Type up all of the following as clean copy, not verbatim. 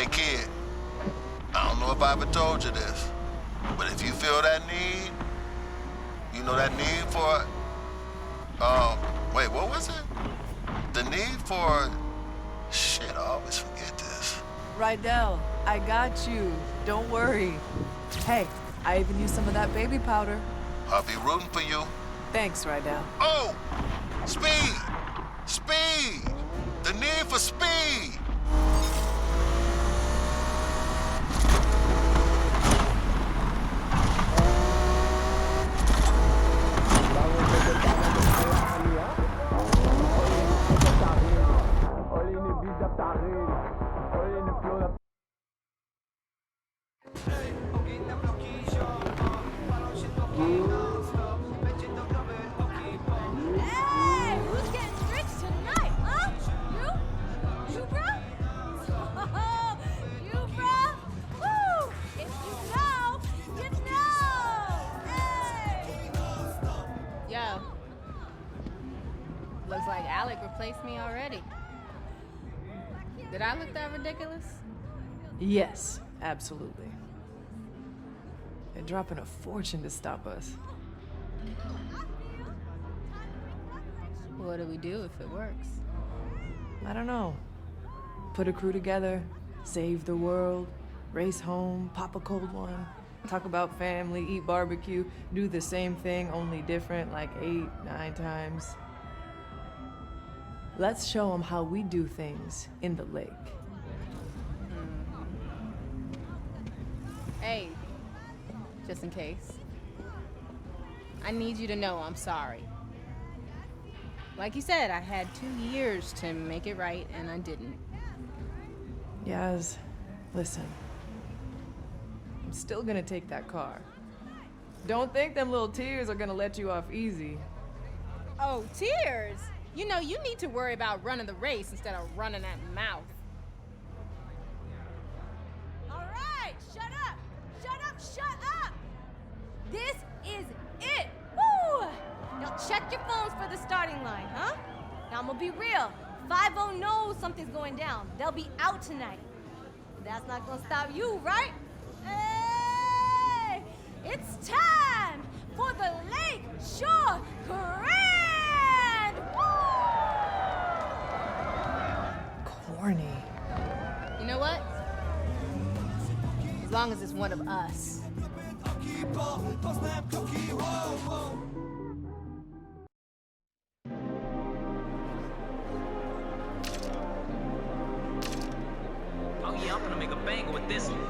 Hey kid, I don't know if I ever told you this, but if you feel that need, you know that need for, wait, what was it? The need for, shit, I always forget this. Rydell, I got you. Don't worry. Hey, I even used some of that baby powder. I'll be rooting for you. Thanks, Rydell. Oh, speed, speed, the need for speed. Hey, who's getting rich tonight, huh? You, bro? Oh, you, bro? Woo! If you know, you know. Hey. Yo. Looks like Alec replaced me already. Did I look that ridiculous? Yes, absolutely. They're dropping a fortune to stop us. What do we do if it works? I don't know. Put a crew together, save the world, race home, pop a cold one, talk about family, eat barbecue, do the same thing, only different like 8, 9 times. Let's show them how we do things in the lake. Hey, just in case. I need you to know I'm sorry. Like you said, I had 2 years to make it right, and I didn't. Yaz, listen. I'm still gonna take that car. Don't think them little tears are gonna let you off easy. Oh, tears? You know, you need to worry about running the race instead of running that mouth. All right, shut up. Shut up, shut up. This is it. Woo! Now check your phones for the starting line, huh? Now I'm gonna be real. 5-0 knows something's going down. They'll be out tonight. That's not gonna stop you, right? Hey! It's time for the Lake Shore Grand! Woo! Corny. You know what? As long as it's one of us. Oh yeah, I'm gonna make a banger with this one.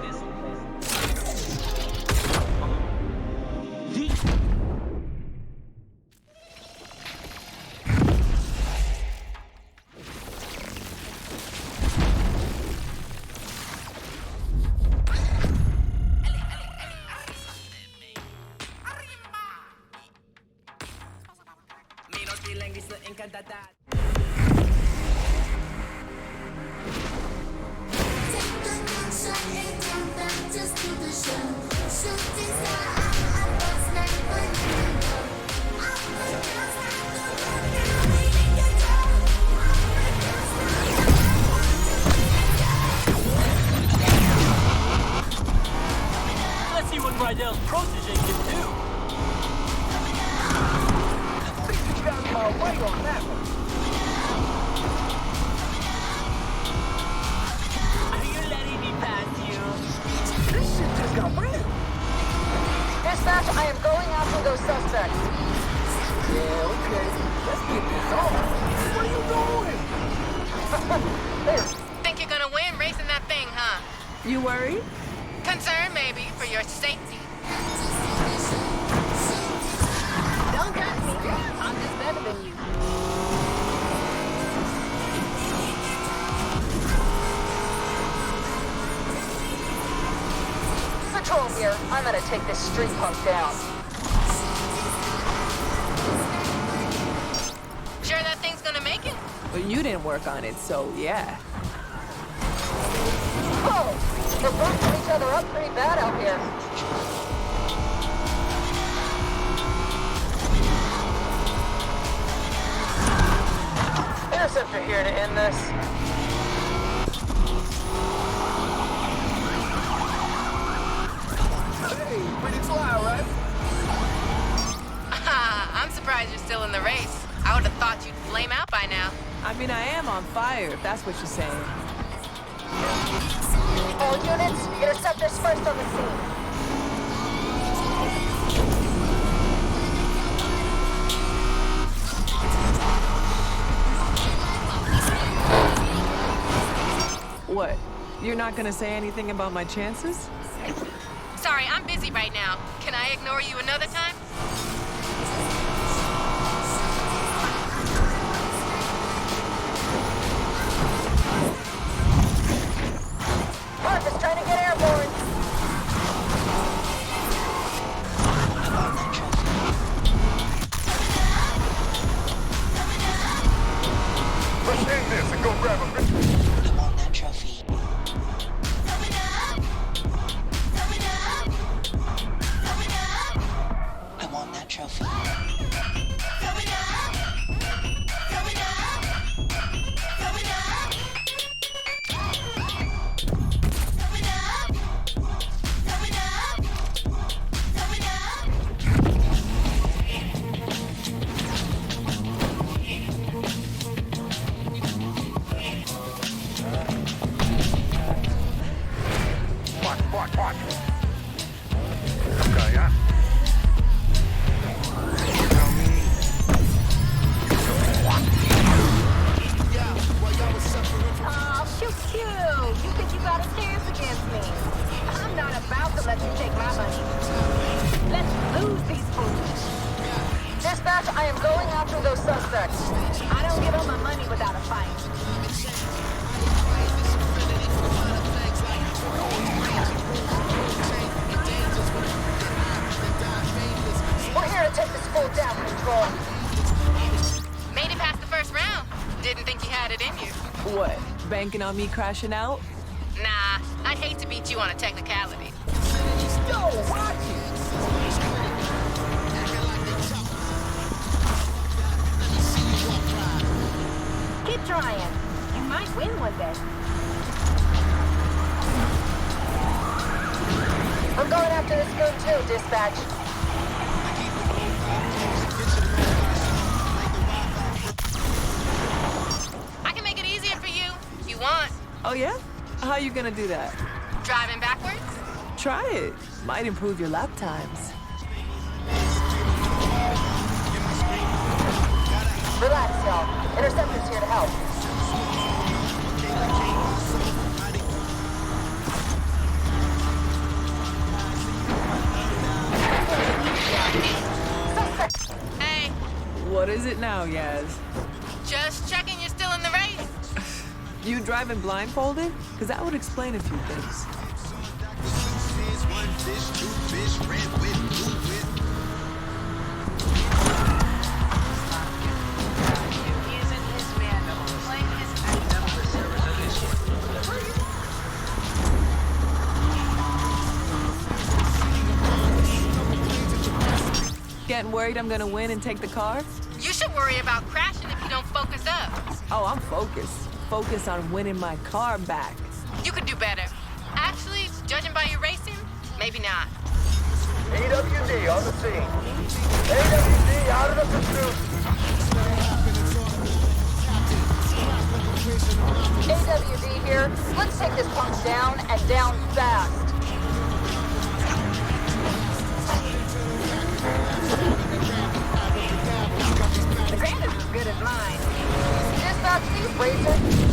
Let's see what Rydell's protege can do. I think you got my weight on that one. Are you letting me pass you? This shit just got real. Dispatch, I am going after those suspects. Yeah, okay. Let's get this on. What are you doing? There. Think you're gonna win racing that thing, huh? You worried? Concerned, maybe, for your safety. Don't judge me. I'm just better than you. Patrol here. I'm gonna take this street punk down. Sure that thing's gonna make it? Well, you didn't work on it, so yeah. Whoa! We're busting each other up pretty bad out here. Interceptor here to end this. fire, if that's what you're saying. All units, interceptors first on the scene. What? You're not gonna say anything about my chances? Sorry, I'm busy right now. Can I ignore you another time? Just trying to get airborne. Let's end this and go grab a picture. I want that trophy. I want that trophy. Watch. Okay, yeah. You know me. Oh, shoot you. You think you got a chance against me? I'm not about to let you take my money. Let's lose these fools. Dispatch, I am going after those suspects. I don't give up my money without a fight. We're here to take this fool down, Control. Made it past the first round. Didn't think you had it in you. What? Banking on me crashing out? Nah, I'd hate to beat you on a technicality. Yo, watch it. Keep trying. You might win one day. I'm going after this goon too, Dispatch. I can make it easier for you, if you want. Oh yeah? How you gonna do that? Driving backwards? Try it. Might improve your lap times. Relax, y'all. Interceptor's here to help. Hey, What is it now, Yaz? just checking you're still in the race. You driving blindfolded? Because that would explain a few things. Getting worried I'm gonna win and take the car? You should worry about crashing if you don't focus up. Oh, I'm focused. Focused on winning my car back. You could do better. Actually, judging by your racing, maybe not. AWD on the scene. AWD out of the pursuit. AWD here. Let's take this punk down and down fast. The ground is as good as mine. Dispatch these racers.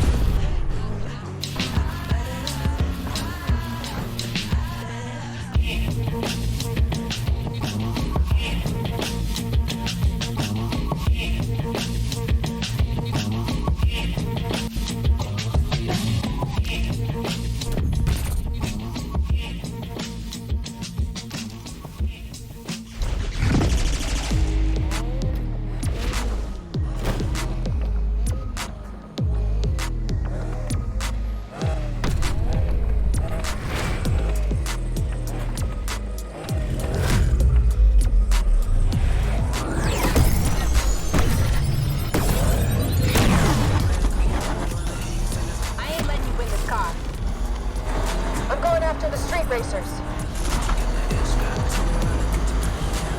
Racers.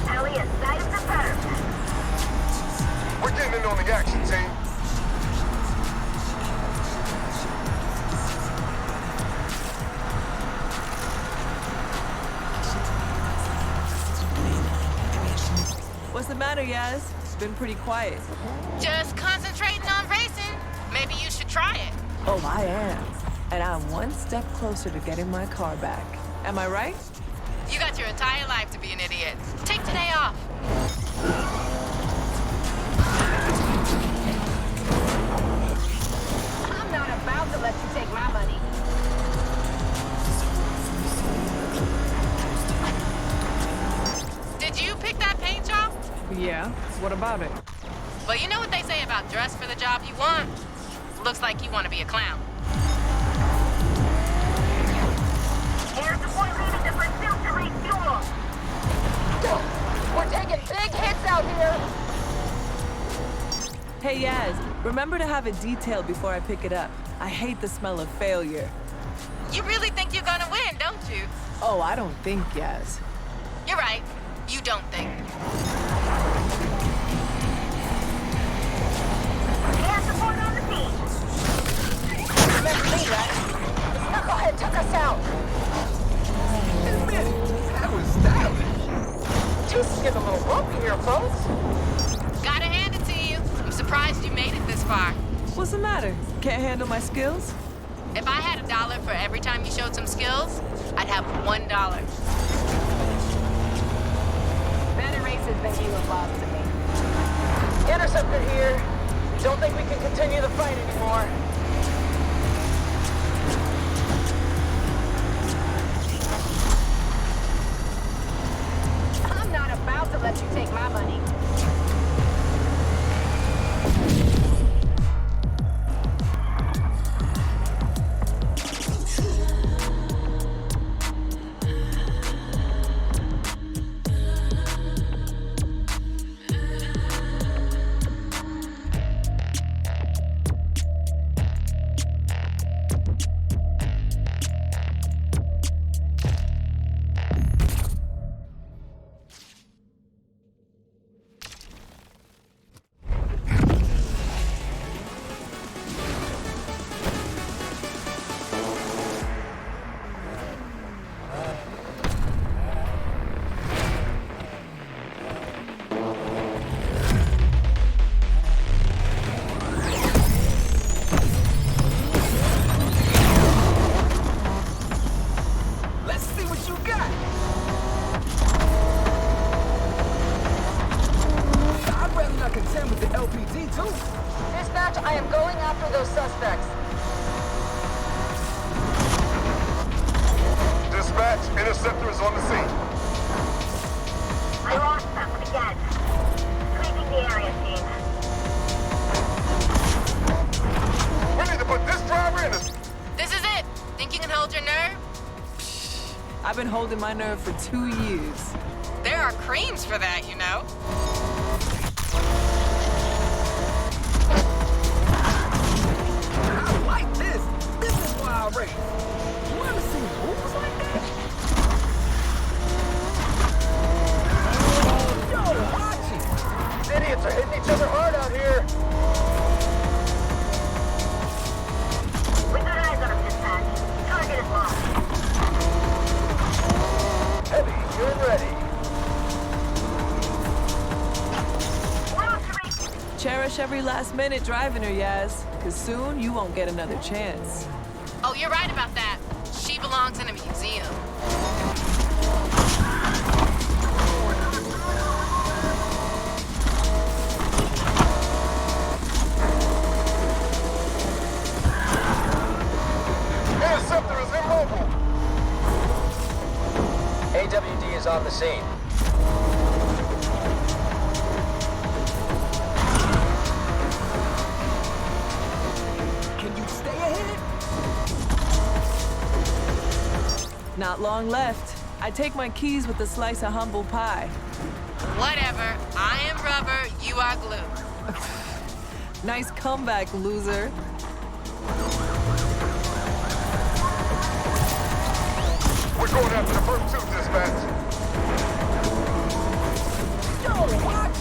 Elliot, sight of the pattern. We're getting in on the action, team. matter, Yaz? It's been pretty quiet. Just concentrating on racing. Maybe you should try it. Oh, I am. And I'm one step closer to getting my car back. Am I right? You got your entire life to be an idiot. Take today off. I'm not about to let you take my money. Did you pick that paint job? Yeah. What about it? Well, you know what they say about dress for the job you want? Looks like you want to be a clown. Here's the point leading to pursuit to refuel. We're taking big hits out here. Hey, Yaz, remember to have it detailed before I pick it up. I hate the smell of failure. You really think you're gonna win, don't you? Oh, I don't think, Yaz. You're right. You don't think. We have support on the scene. Remember me, right? The knucklehead took us out. Admit it, that was stylish. Jesus getting a little ropey here, folks. Gotta hand it to you. I'm surprised you made it this far. What's the matter? Can't handle my skills? If I had $1 for every time you showed some skills, I'd have $1. Better races than you have lost to me. Interceptor here. Don't think we can continue the fight anymore. I'm not about to let you take my money. Let's see what you got. I'd rather not contend with the LPD, too. Dispatch, I am going after those suspects. Dispatch, interceptor is on the scene. I lost them again. Sweeping the area, team. We need to put this driver in a... This is it. Think you can hold your nerve? I've been holding my nerve for 2 years. There are creams for that, you know. I like this. This is why I race. You ever seen moves like that? Yo, watch it. These idiots are hitting each other hard out here. We got eyes on him, dispatch. Target is lost. Heavy, you're ready. Cherish every last minute driving her, Yaz, because soon you won't get another chance. Oh, you're right about that. She belongs in a museum. Interceptor is immobile. AWD is on the scene. Can you stay ahead? Not long left. I take my keys with a slice of humble pie. Whatever. I am rubber, you are glue. Nice comeback, loser. We're going after the first two, dispatch. Yo, watch it.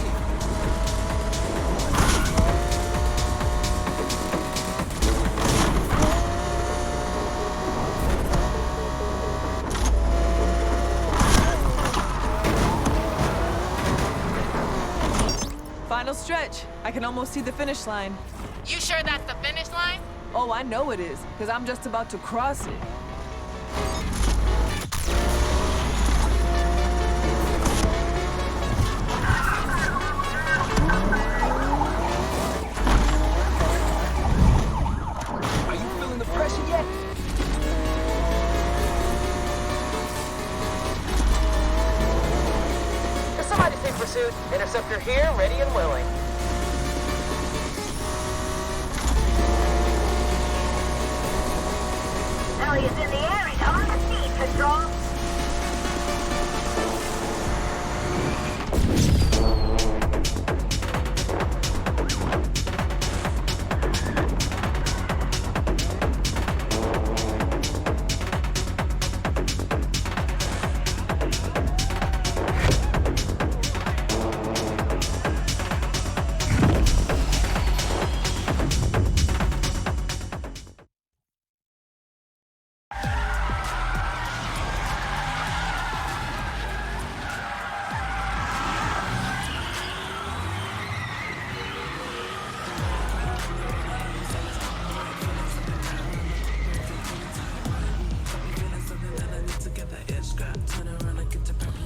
final stretch. I can almost see the finish line. You sure that's the finish line? Oh, I know it is, because I'm just about to cross it. Are you feeling the pressure yet? If somebody's in pursuit, interceptor here, ready and willing. Elliott's in the air and on the scene, Control.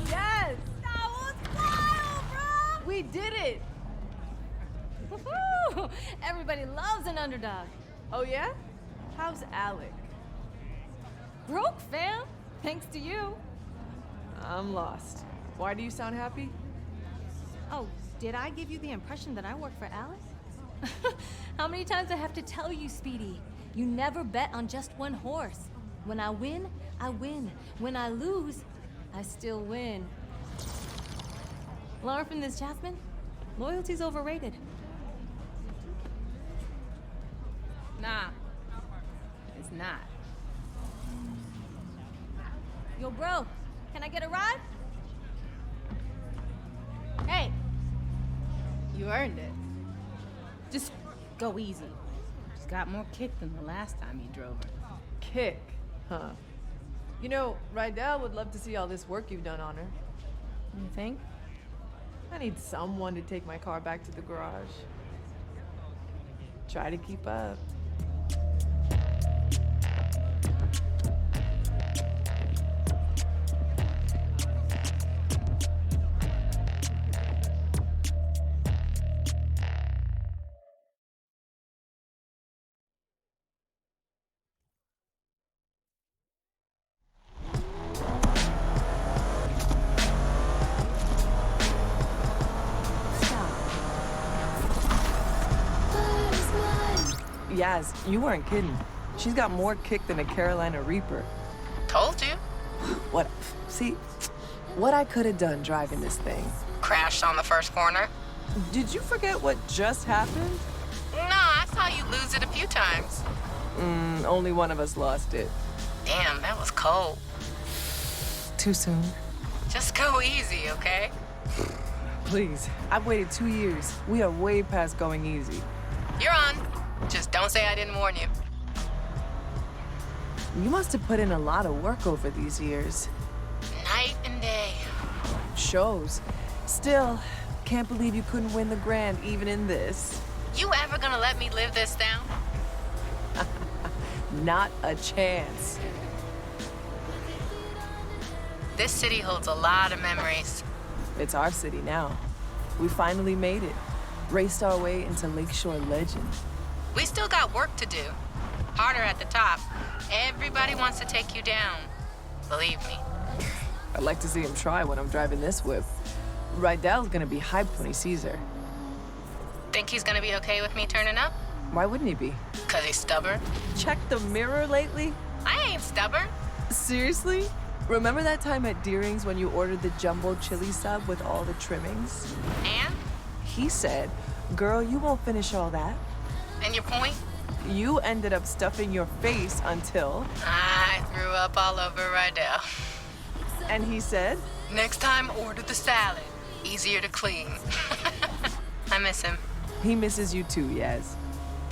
Yes! That was wild, bro! We did it! Woohoo! Everybody loves an underdog. Oh, yeah? How's Alec? Broke, fam! Thanks to you. I'm lost. Why do you sound happy? Oh, did I give you the impression that I work for Alex? How many times I have to tell you, Speedy? You never bet on just one horse. When I win, I win. When I lose, I still win. Learn from this, Jasmine. Loyalty's overrated. Nah, it's not. Yo, bro, can I get a ride? Hey, You earned it. Just go easy. She's got more kick than the last time you drove her. Kick, huh? You know, Rydell would love to see all this work you've done on her. You think? I need someone to take my car back to the garage. Try to keep up. Yaz, you weren't kidding. She's got more kick than a Carolina Reaper. Told you. What? See, what I could have done driving this thing. Crashed on the first corner. Did you forget what just happened? No, I saw you lose it a few times. Only one of us lost it. Damn, that was cold. Too soon. Just go easy, okay? Please, I've waited 2 years. We are way past going easy. You're on. Just don't say I didn't warn you. You must have put in a lot of work over these years. Night and day. Shows. Still, can't believe you couldn't win the Grand even in this. You ever gonna let me live this down? Not a chance. This city holds a lot of memories. It's our city now. We finally made it. Raced our way into Lakeshore legend. We still got work to do. Harder at the top. Everybody wants to take you down. Believe me. I'd like to see him try when I'm driving this whip. Rydell's gonna be hyped when he sees her. Think he's gonna be okay with me turning up? Why wouldn't he be? 'Cause he's stubborn? Check the mirror lately? I ain't stubborn. Seriously? Remember that time at Deering's when you ordered the jumbo chili sub with all the trimmings? And? He said, "Girl, you won't finish all that." And your point? You ended up stuffing your face until... I threw up all over Rydell. And he said? Next time, order the salad. Easier to clean. I miss him. He misses you too, Yaz.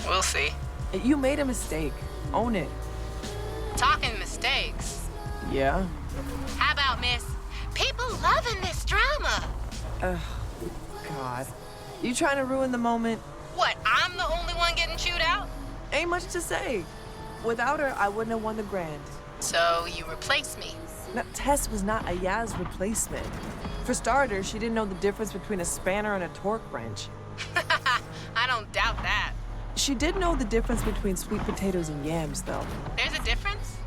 We'll see. You made a mistake. Own it. Talking mistakes. Yeah? How about, miss? People loving this drama. God. You trying to ruin the moment? What, I'm the only one getting chewed out? Ain't much to say. Without her, I wouldn't have won the grand. So you replace me? Now, Tess was not a Yaz replacement. For starters, she didn't know the difference between a spanner and a torque wrench. I don't doubt that. She did know the difference between sweet potatoes and yams, though. There's a difference?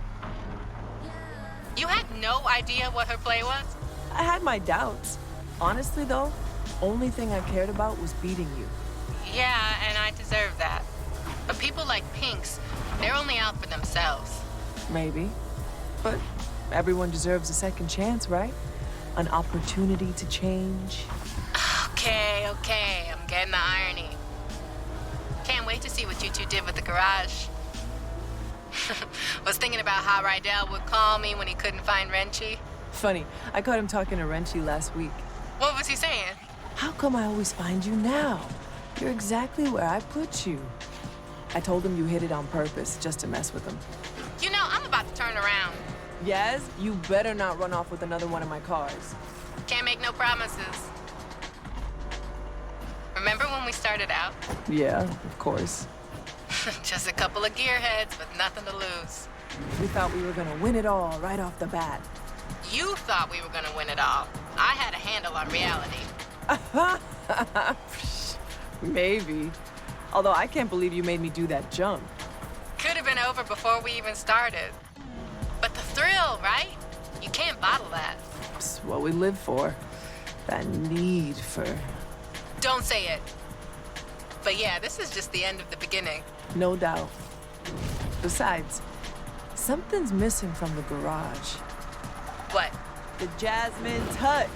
You had no idea what her play was? I had my doubts. Honestly, though, only thing I cared about was beating you. Yeah, and I deserve that. But people like Pinks, they're only out for themselves. Maybe. But everyone deserves a second chance, right? An opportunity to change. Okay, I'm getting the irony. Can't wait to see what you two did with the garage. Was thinking about how Rydell would call me when he couldn't find Renchi. Funny, I caught him talking to Renchi last week. What was he saying? How come I always find you now? You're exactly where I put you. I told him you hit it on purpose, just to mess with him. You know, I'm about to turn around. Yes, you better not run off with another one of my cars. Can't make no promises. Remember when we started out? Yeah, of course. Just a couple of gearheads with nothing to lose. We thought we were gonna win it all right off the bat. You thought we were gonna win it all. I had a handle on reality. Maybe. Although I can't believe you made me do that jump. Could have been over before we even started. But the thrill, right? You can't bottle that. It's what we live for. That need for... Don't say it. But yeah, this is just the end of the beginning. No doubt. Besides, something's missing from the garage. What? The Jasmine touch.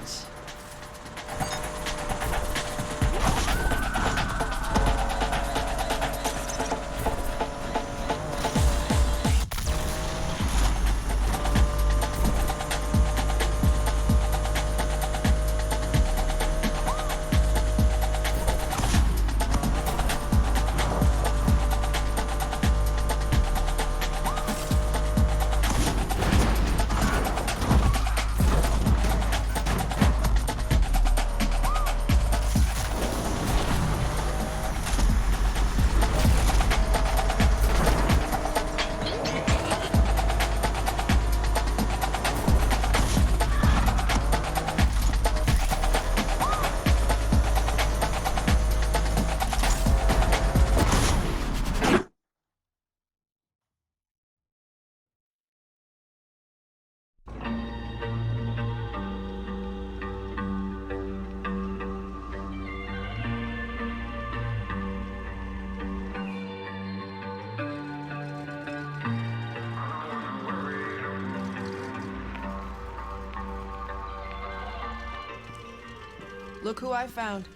Look who I found.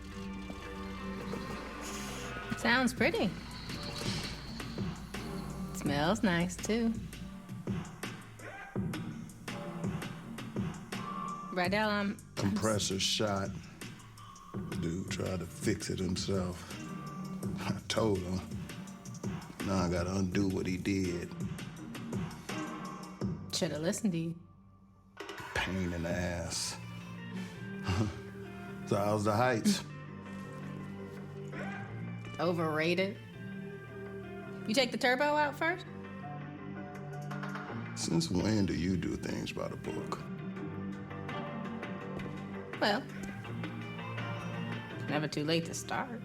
Sounds pretty. Smells nice, too. Rydell, Compressor shot. Dude tried to fix it himself. I told him. Now I gotta undo what he did. Should've listened to you. Pain in the ass. So how's the heights? Overrated. You take the turbo out first? Since when do you do things by the book? Well, never too late to start.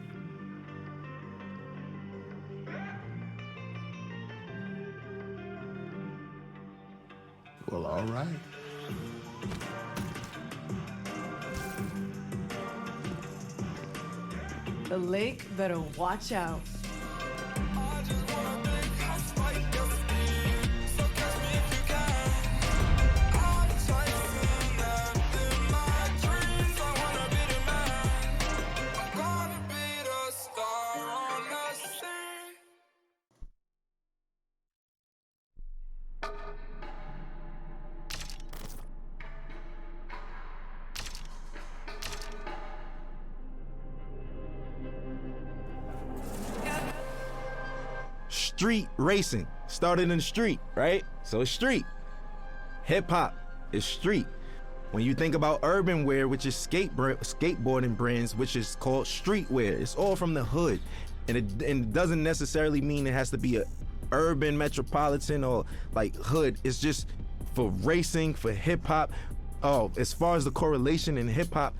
Well, all right. The lake better watch out. Street racing started in the street, right? So it's street. Hip hop is street. When you think about urban wear, which is skateboarding brands, which is called streetwear, it's all from the hood. And it doesn't necessarily mean it has to be a urban metropolitan or like hood. It's just for racing, for hip hop. Oh, as far as the correlation in hip hop,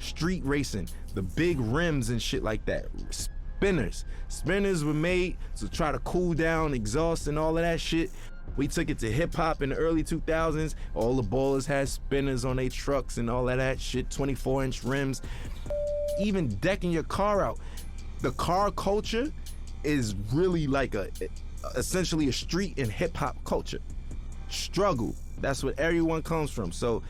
street racing, the big rims and shit like that. Spinners were made to try to cool down exhaust and all of that shit. We took it to hip hop in the early 2000s. All the ballers had spinners on their trucks and all of that shit, 24-inch rims. Even decking your car out. The car culture is really like essentially a street and hip hop culture. Struggle, that's what everyone comes from. So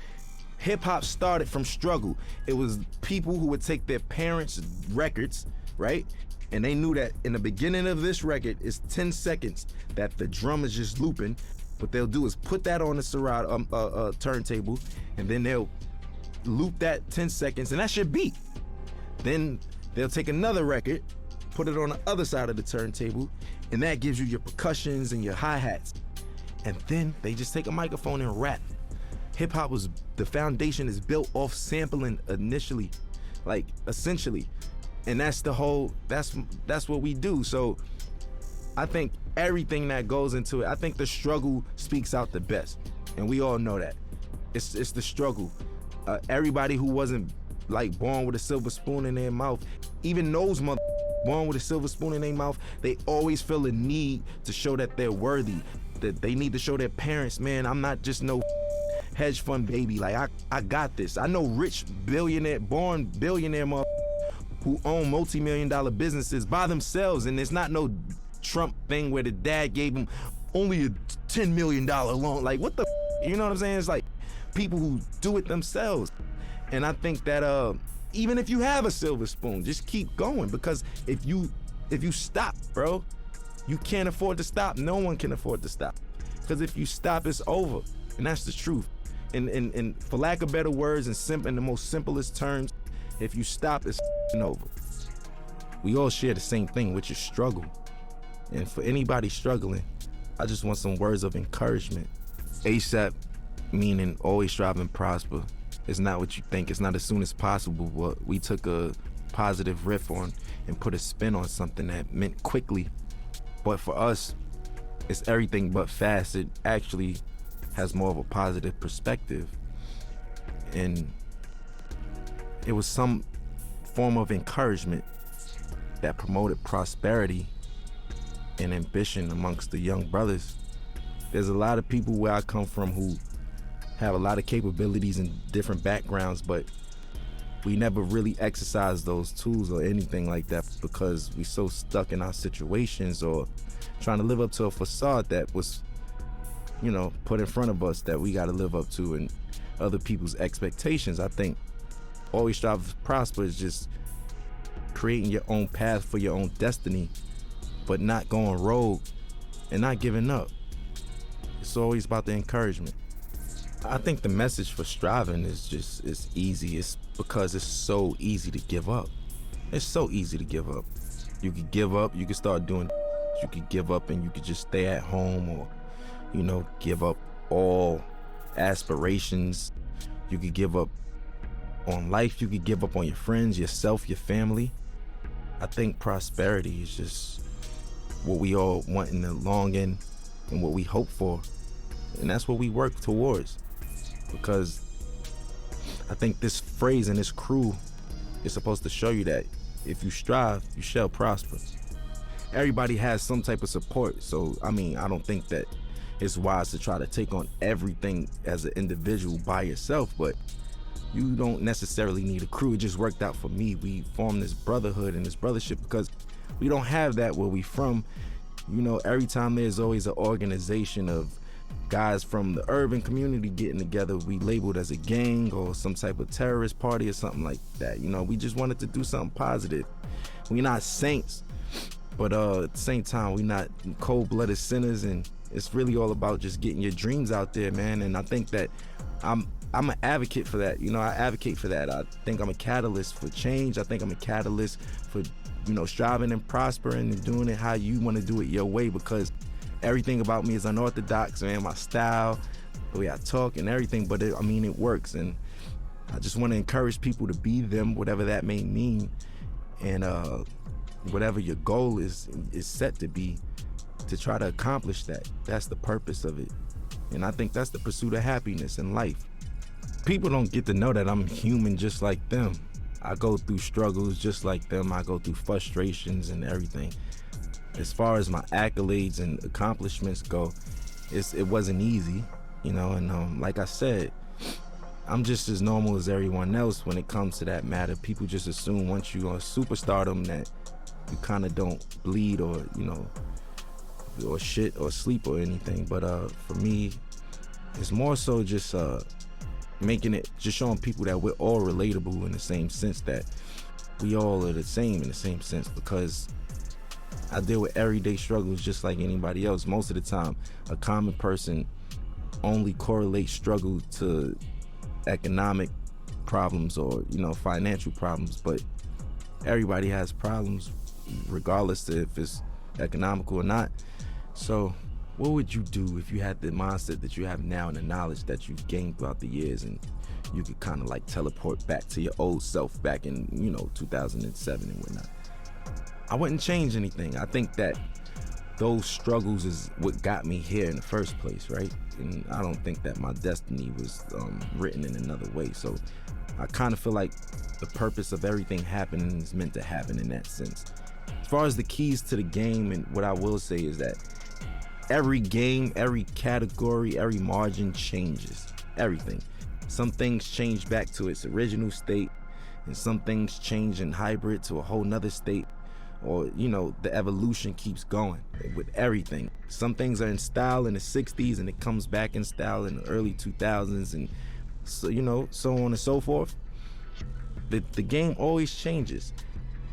hip hop started from struggle. It was people who would take their parents' records, right? And they knew that in the beginning of this record is 10 seconds that the drum is just looping. What they'll do is put that on the turntable, and then they'll loop that 10 seconds, and that's your beat. Then they'll take another record, put it on the other side of the turntable, and that gives you your percussions and your hi-hats. And then they just take a microphone and rap. Hip hop the foundation is built off sampling initially, like essentially. And that's what we do. So I think everything that goes into it, I think the struggle speaks out the best. And we all know that. It's the struggle. Everybody who wasn't like born with a silver spoon in their mouth, even those born with a silver spoon in their mouth, they always feel a need to show that they're worthy, that they need to show their parents, man, I'm not just no hedge fund baby. Like I got this. I know rich born billionaire who own multi-million-dollar businesses by themselves, and it's not no Trump thing where the dad gave him only a $10 million loan. Like, what the you know what I'm saying? It's like people who do it themselves. And I think that even if you have a silver spoon, just keep going, because if you stop, bro, you can't afford to stop. No one can afford to stop. Because if you stop, it's over. And that's the truth. And for lack of better words, in the most simplest terms, if you stop, it's over. We all share the same thing, which is struggle. And for anybody struggling, I just want some words of encouragement. ASAP, meaning always strive and prosper. It's not what you think. It's not as soon as possible. But we took a positive riff on and put a spin on something that meant quickly. But for us, it's everything but fast. It actually has more of a positive perspective. And it was some form of encouragement that promoted prosperity and ambition amongst the young brothers. There's a lot of people where I come from who have a lot of capabilities and different backgrounds, but we never really exercise those tools or anything like that because we're so stuck in our situations or trying to live up to a facade that was, put in front of us that we got to live up to and other people's expectations. I think always strive to prosper is just creating your own path for your own destiny, but not going rogue and not giving up. It's always about the encouragement. I think the message for striving is easy. It's because it's so easy to give up. It's so easy to give up. You could give up, you could start doing, you could give up and you could just stay at home or, give up all aspirations. You could give up on life, you could give up on your friends, yourself, your family. I think prosperity is just what we all want in the long end and what we hope for. And that's what we work towards. Because I think this phrase and this crew is supposed to show you that if you strive, you shall prosper. Everybody has some type of support. So, I don't think that it's wise to try to take on everything as an individual by yourself, but you don't necessarily need a crew. It just worked out for me. We formed this brotherhood and this brothership because we don't have that where we from. Every time there's always an organization of guys from the urban community getting together, we labeled as a gang or some type of terrorist party or something like that. We just wanted to do something positive. We're not saints, but at the same time, we're not cold-blooded sinners, and it's really all about just getting your dreams out there, man. And I think that I'm an advocate for that. I advocate for that. I think I'm a catalyst for change. I think I'm a catalyst for, striving and prospering and doing it how you want to do it your way, because everything about me is unorthodox, man. My style, the way I talk and everything, but it works. And I just want to encourage people to be them, whatever that may mean, and whatever your goal is set to be, to try to accomplish that. That's the purpose of it. And I think that's the pursuit of happiness in life. People don't get to know that I'm human just like them. I go through struggles just like them. I go through frustrations and everything. As far as my accolades and accomplishments go, it wasn't easy, you know, and like I said, I'm just as normal as everyone else when it comes to that matter. People just assume once you're on superstardom that you kind of don't bleed or, you know, or shit or sleep or anything. But for me, it's more so just making it, just showing people that we're all relatable in the same sense, that we all are the same in the same sense, because I deal with everyday struggles just like anybody else. Most of the time, a common person only correlates struggle to economic problems or, you know, financial problems, but everybody has problems regardless if it's economical or not. So what would you do if you had the mindset that you have now and the knowledge that you've gained throughout the years, and you could kind of like teleport back to your old self back in, you know, 2007 and whatnot? I wouldn't change anything. I think that those struggles is what got me here in the first place, right? And I don't think that my destiny was written in another way. So I kind of feel like the purpose of everything happening is meant to happen in that sense. As far as the keys to the game, and what I will say is that every game, every category, every margin changes. Everything. Some things change back to its original state, and some things change in hybrid to a whole nother state. Or, you know, the evolution keeps going with everything. Some things are in style in the 60s and it comes back in style in the early 2000s, and so, you know, so on and so forth. The game always changes.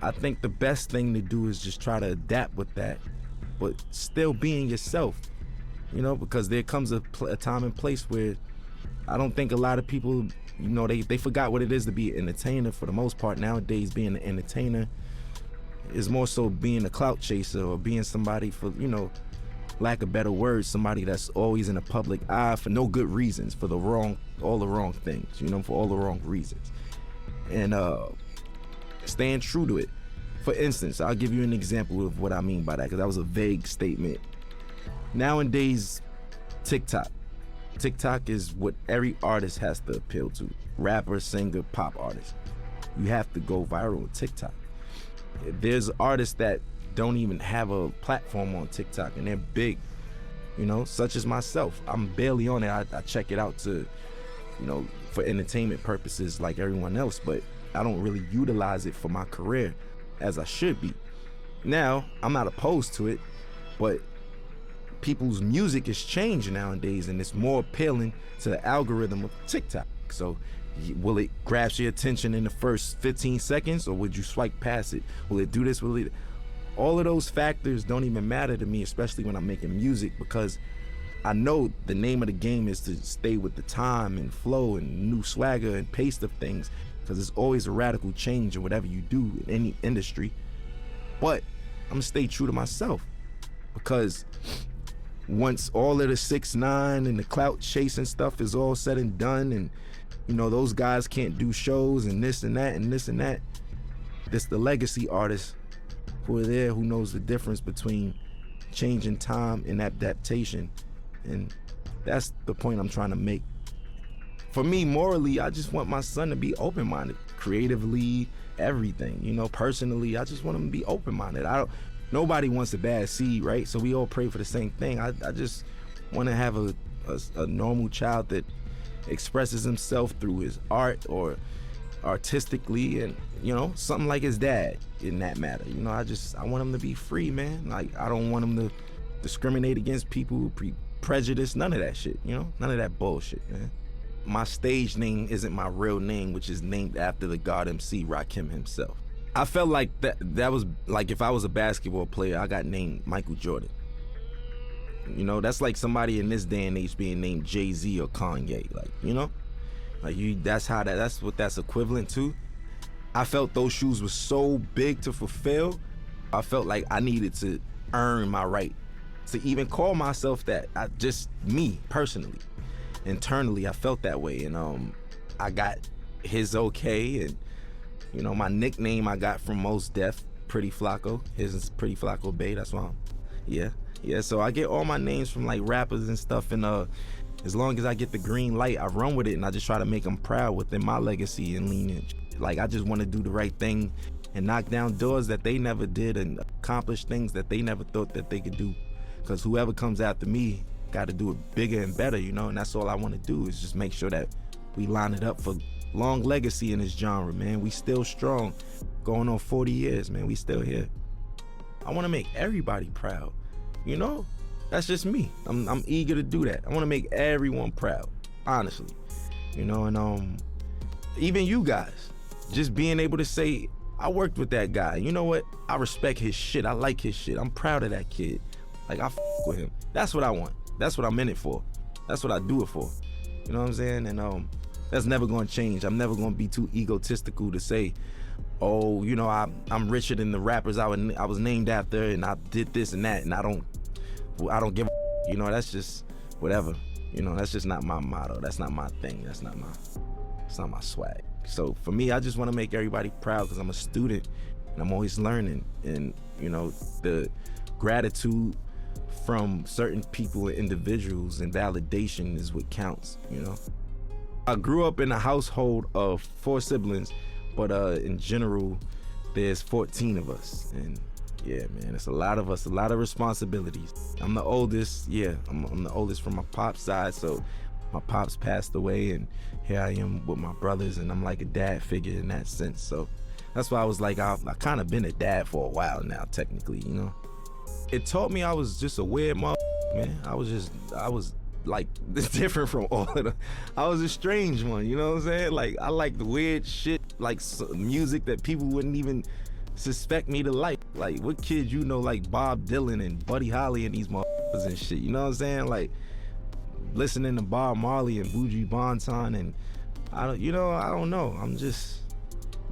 I think the best thing to do is just try to adapt with that, but still being yourself, you know, because there comes a time and place where I don't think a lot of people, you know, they forgot what it is to be an entertainer for the most part. Nowadays, being an entertainer is more so being a clout chaser, or being somebody, for, you know, lack of better words, somebody that's always in the public eye for no good reasons, for all the wrong things, you know, for all the wrong reasons. And staying true to it. For instance, I'll give you an example of what I mean by that, because that was a vague statement. Nowadays, TikTok is what every artist has to appeal to. Rapper, singer, pop artist. You have to go viral with TikTok. There's artists that don't even have a platform on TikTok and they're big, you know, such as myself. I'm barely on it. I check it out to, you know, for entertainment purposes like everyone else, but I don't really utilize it for my career as I should be. Now, I'm not opposed to it, but people's music has changed nowadays and it's more appealing to the algorithm of TikTok. So will it grasp your attention in the first 15 seconds, or would you swipe past it? Will it do this? All of those factors don't even matter to me, especially when I'm making music, because I know the name of the game is to stay with the time and flow and new swagger and pace of things, because there's always a radical change in whatever you do in any industry. But I'm gonna stay true to myself, because once all of the 6ix9ine and the clout chasing stuff is all said and done, and you know, those guys can't do shows and this and that and this and that, it's the legacy artists who are there, who knows the difference between changing time and adaptation. And that's the point I'm trying to make. For me, morally, I just want my son to be open-minded, creatively, everything, you know, personally. I just want him to be open-minded. Nobody wants a bad seed, right? So we all pray for the same thing. I just want to have a normal child that expresses himself through his art or artistically, and, you know, something like his dad in that matter. You know, I want him to be free, man. Like, I don't want him to discriminate against people, prejudice, none of that shit, you know? None of that bullshit, man. My stage name isn't my real name, which is named after the God MC Rakim himself. I felt like that was like, if I was a basketball player, I got named Michael Jordan. You know, that's like somebody in this day and age being named Jay-Z or Kanye, like, you know? Like, that's what that's equivalent to. I felt those shoes were so big to fulfill. I felt like I needed to earn my right to even call myself that. Me, personally. Internally, I felt that way, and I got his okay, and you know, my nickname I got from Mos Def, Pretty Flacco. His is Pretty Flacco Bay. That's why yeah. So I get all my names from like rappers and stuff, and as long as I get the green light, I run with it, and I just try to make them proud within my legacy and lineage. Like, I just want to do the right thing and knock down doors that they never did and accomplish things that they never thought that they could do. Because whoever comes after me got to do it bigger and better, you know, and that's all I want to do is just make sure that we line it up for long legacy in this genre, man. We still strong, going on 40 years, man. We still here. I want to make everybody proud, you know? That's just me. I'm eager to do that. I want to make everyone proud, honestly, you know, and even you guys, just being able to say, I worked with that guy. You know what? I respect his shit. I like his shit. I'm proud of that kid. Like, I with him. That's what I want. That's what I'm in it for. That's what I do it for. You know what I'm saying? And that's never gonna change. I'm never gonna be too egotistical to say, oh, you know, I'm richer than the rappers I was named after, and I did this and that, and I don't give a, you know, that's just whatever. You know, that's just not my motto. That's not my thing. That's not my swag. So for me, I just want to make everybody proud because I'm a student and I'm always learning. And, you know, the gratitude from certain people and individuals and validation is what counts, you know. I grew up in a household of 4 siblings, but in general, there's 14 of us. And yeah, man, it's a lot of us, a lot of responsibilities. I'm the oldest, yeah, I'm the oldest from my pop's side, so my pops passed away, and here I am with my brothers, and I'm like a dad figure in that sense. So that's why I was like, I kind of been a dad for a while now, technically, you know. It taught me I was just a weird man. I was like different from all of them. I was a strange one, you know what I'm saying? Like, I like the weird shit, like music that people wouldn't even suspect me to like. Like, what kids you know like Bob Dylan and Buddy Holly and these motherfuckers and shit, you know what I'm saying? Like, listening to Bob Marley and Buju Banton, and I don't know. I'm just,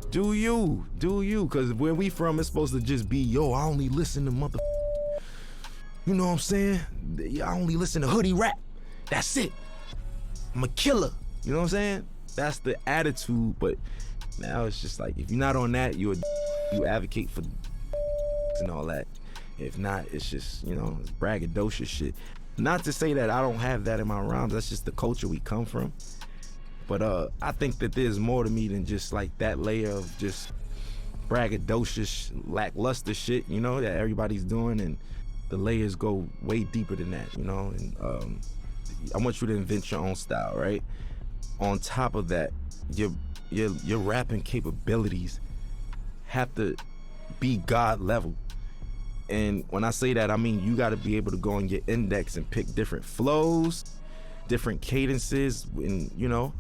do you, because where we from, it's supposed to just be, yo, I only listen to you know what I'm saying? I only listen to hoodie rap. That's it. I'm a killer. You know what I'm saying? That's the attitude, but now it's just like, if you're not on that, you advocate for and all that. If not, it's just, you know, it's braggadocious shit. Not to say that I don't have that in my rhymes, that's just the culture we come from. But I think that there's more to me than just like that layer of just braggadocious, lackluster shit, you know, that everybody's doing, and the layers go way deeper than that, you know. And I want you to invent your own style, right? On top of that, your rapping capabilities have to be God level. And when I say that, I mean you got to be able to go on your index and pick different flows, different cadences, and, you know.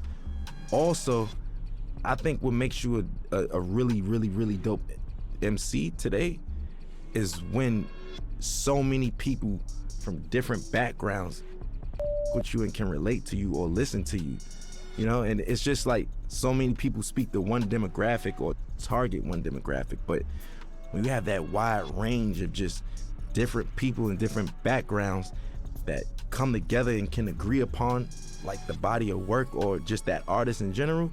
Also, I think what makes you a really, really, really dope MC today is when so many people from different backgrounds with you and can relate to you or listen to you, you know. And it's just like so many people speak to one demographic or target one demographic, but when you have that wide range of just different people and different backgrounds that come together and can agree upon like the body of work or just that artist in general,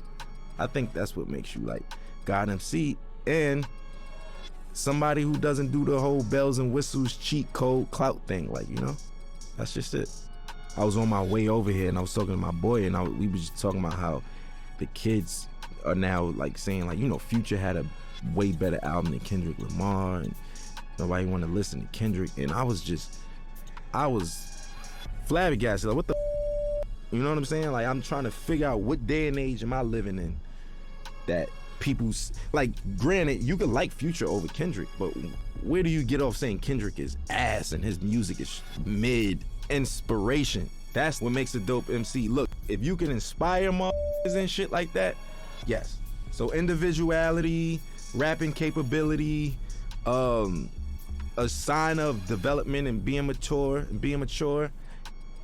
I think that's what makes you like God MC, and somebody who doesn't do the whole bells and whistles cheat code clout thing, like, you know. That's just it. I was on my way over here and I was talking to my boy, and we was just talking about how the kids are now like saying, like, you know, Future had a way better album than Kendrick Lamar, and nobody want to listen to Kendrick. And I was flabbergasted, like, what the you know what I'm saying? Like, I'm trying to figure out what day and age am I living in that people's, like, granted, you could like Future over Kendrick, but where do you get off saying Kendrick is ass and his music is mid? Inspiration, that's what makes a dope MC. Look, if you can inspire motherfuckers and shit like that, yes. So individuality, rapping capability, a sign of development and being mature,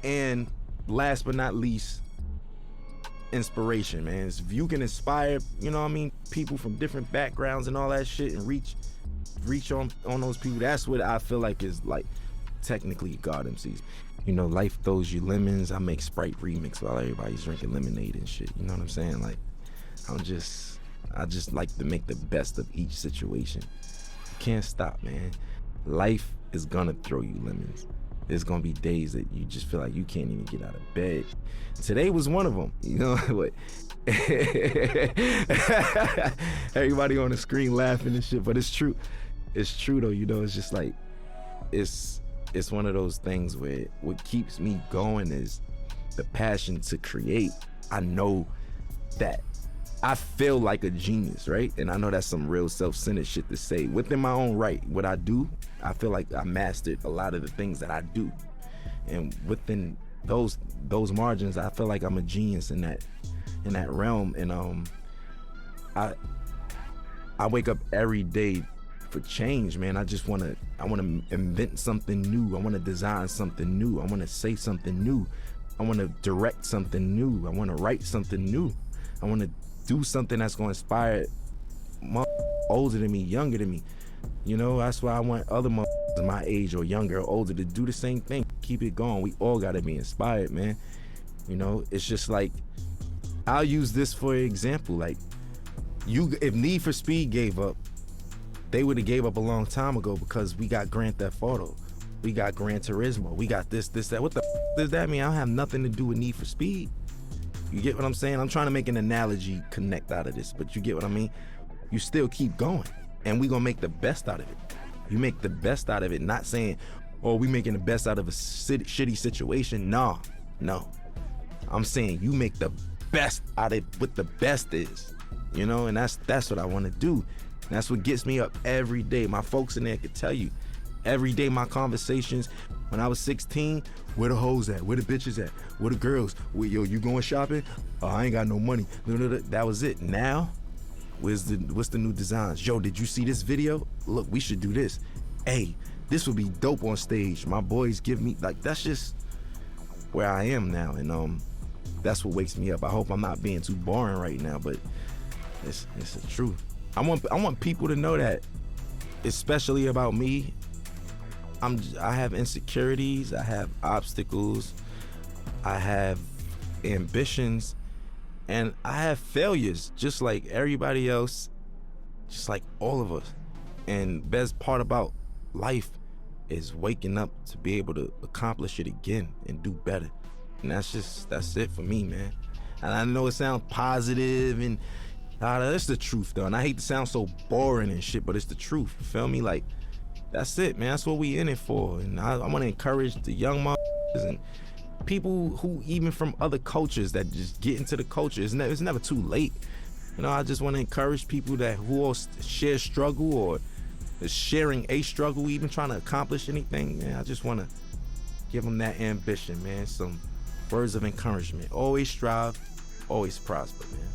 and last but not least, inspiration, man. If you can inspire, you know what I mean, people from different backgrounds and all that shit, and reach on those people, that's what I feel like is like technically God MCs. You know, life throws you lemons. I make Sprite remix while everybody's drinking lemonade and shit. You know what I'm saying? Like, I just like to make the best of each situation. You can't stop, man. Life is gonna throw you lemons. There's gonna be days that you just feel like you can't even get out of bed. Today was one of them, you know what? Everybody on the screen laughing and shit, but it's true. It's true though, you know, it's just like, it's one of those things where what keeps me going is the passion to create. I know that I feel like a genius, right? And I know that's some real self-centered shit to say. Within my own right, what I do, I feel like I mastered a lot of the things that I do. And within those margins, I feel like I'm a genius in that realm. And I wake up every day for change, man. I want to invent something new. I want to design something new. I want to say something new. I want to direct something new. I want to write something new. I want to do something that's going to inspire older than me, younger than me. You know, that's why I want other my age or younger or older to do the same thing. Keep it going. We all got to be inspired, man. You know, it's just like, I'll use this for example. Like, if Need for Speed gave up, they would have gave up a long time ago, because we got Grand Theft Auto, we got Gran Turismo, we got this, that. What the does that mean? I don't have nothing to do with Need for Speed. You get what I'm saying? I'm trying to make an analogy connect out of this, but you get what I mean? You still keep going, and we gonna make the best out of it. You make the best out of it, not saying, oh, we making the best out of a shitty situation. No. I'm saying you make the best out of what the best is, you know, and that's what I want to do. And that's what gets me up every day. My folks in there could tell you, every day my conversations, when I was 16, where the hoes at? Where the bitches at? Where the girls? Yo, you going shopping? Oh, I ain't got no money. That was it. Now, what's the new designs? Yo, did you see this video? Look, we should do this. Hey, this would be dope on stage. My boys give me, like, that's just where I am now. And that's what wakes me up. I hope I'm not being too boring right now, but it's the truth. I want people to know that, especially about me. I have insecurities, I have obstacles, I have ambitions, and I have failures, just like everybody else, just like all of us. And best part about life is waking up to be able to accomplish it again and do better. And that's it for me, man. And I know it sounds positive and that's the truth though. And I hate to sound so boring and shit, but it's the truth. You feel me? Like, that's it, man. That's what we in it for. And I want to encourage the young motherfuckers and people who even from other cultures that just get into the culture. It's never too late. You know, I just want to encourage people who all share struggle or is sharing a struggle, even trying to accomplish anything. Man, I just want to give them that ambition, man. Some words of encouragement. Always strive, always prosper, man.